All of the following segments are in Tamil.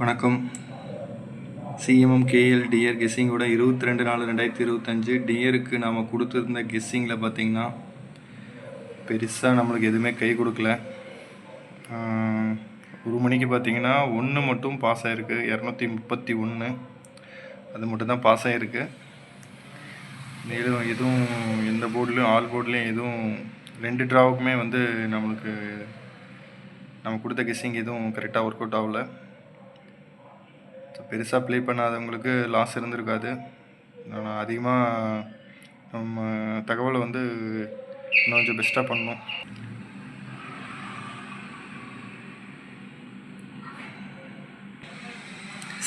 வணக்கம். சிஎம்எம் கேஎல் டியர் கெஸ்ஸிங்கோட 22/4/2025 டியருக்கு நாம் கொடுத்துருந்த கெஸ்ஸிங்கில் பார்த்திங்கன்னா பெருசாக நம்மளுக்கு எதுவுமே கை கொடுக்கல. 1 மணிக்கு பார்த்திங்கன்னா 1 மட்டும் பாஸ் ஆகிருக்கு, 231. அது மட்டும் தான் பாஸ் ஆகிருக்கு. மேலும் எதுவும் எந்த போர்ட்லேயும் ஆல் போர்ட்லேயும் எதுவும் 2 ட்ராவுக்குமே நம்மளுக்கு நம்ம கொடுத்த கெஸ்ஸிங் எதுவும் கரெக்டாக ஒர்க் அவுட் ஆகலை. பெருசாக ப்ளே பண்ணாதவங்களுக்கு லாஸ் இருந்திருக்காது. நான் அதிகமாக நம்ம தகவலை இன்னும் கொஞ்சம் பெஸ்ட்டாக பண்ணணும்.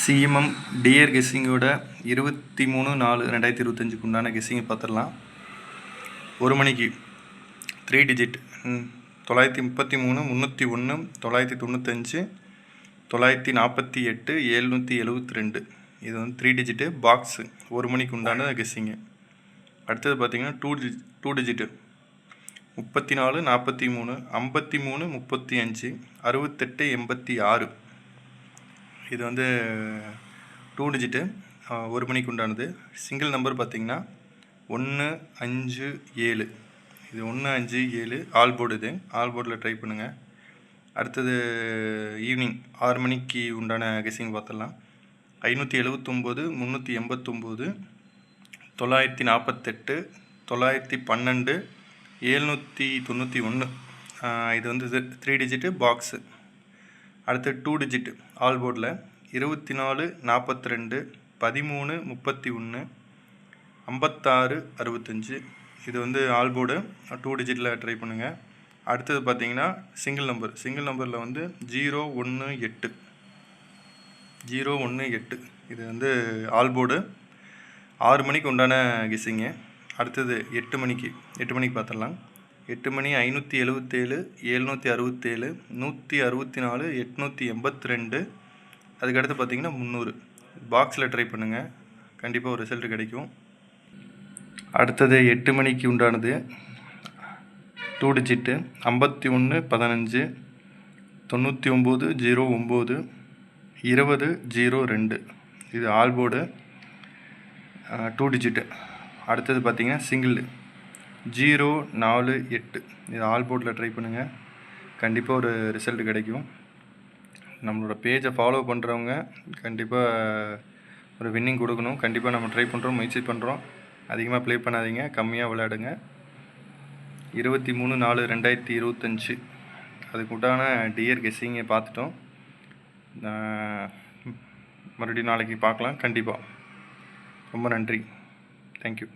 சிஎம்எம் டியர் கெஸ்ஸிங்கோட 23/4/2025 உண்டான கெஸ்ஸிங்கை பார்த்துடலாம். 1 மணிக்கு 3 டிஜிட் 933, 301, 995, 948, 772. இது 3 டிஜிட்டு பாக்ஸு 1 மணிக்கு உண்டான கெஸ்ஸிங்கு. அடுத்தது பார்த்திங்கன்னா 2 டிஜிட்டு 34, 43, 53, 35, 68, 86. இது 2 டிஜிட்டு 1 மணிக்கு உண்டானது. சிங்கிள் நம்பர் பார்த்திங்கன்னா 1, 5, 7. இது 1, 5, 7 ஆல் போர்டு. இது ஆல் போர்டில் ட்ரை பண்ணுங்கள். அடுத்தது ஈவினிங் 6 மணிக்கு உண்டான கெஸ்ஸிங் பார்த்துடலாம். 579, 389, 948, 912, 791. இது 3 டிஜிட்டு பாக்ஸு. அடுத்து 2 டிஜிட்டு ஆல் போர்டில் 24, 42, 13, 31, 56, 65. இது ஆல் போர்டு 2 டிஜிட்டில் ட்ரை பண்ணுங்கள். அடுத்தது பார்த்திங்கன்னா சிங்கிள் நம்பரில் 018. இது ஆல் போர்டு 6 மணிக்கு உண்டான கெஸ்ஸிங்கு. அடுத்தது 8 மணிக்கு பார்த்துடலாம். 8 மணி 577, 767, 164, 882. அதுக்கடுத்து பார்த்திங்கன்னா 300. பாக்ஸில் ட்ரை பண்ணுங்கள், கண்டிப்பாக ஒரு ரிசல்ட் கிடைக்கும். அடுத்தது 8 மணிக்கு உண்டானது 2 டிஜிட்டு 51, 15, 99, 09, 20, 02. இது ஆல் போர்டு 2 டிஜிட்டு. அடுத்தது பார்த்திங்கன்னா சிங்கிள் 048. இது ஆல் போர்டில் ட்ரை பண்ணுங்கள், கண்டிப்பாக ஒரு ரிசல்ட் கிடைக்கும். நம்மளோட பேஜை ஃபாலோ பண்ணுறவங்க கண்டிப்பாக ஒரு வின்னிங் கொடுக்கணும். கண்டிப்பாக நம்ம ட்ரை பண்ணுறோம், முயற்சி பண்ணுறோம். அதிகமாக ப்ளே பண்ணாதீங்க, கம்மியாக விளையாடுங்க. 23/4/2025 அதுக்கு உண்டான டியர் கெஸ்ஸிங்கை பார்த்துட்டோம். மறுபடியும் நாளைக்கு பார்க்கலாம் கண்டிப்பாக. ரொம்ப நன்றி. தேங்க்யூ.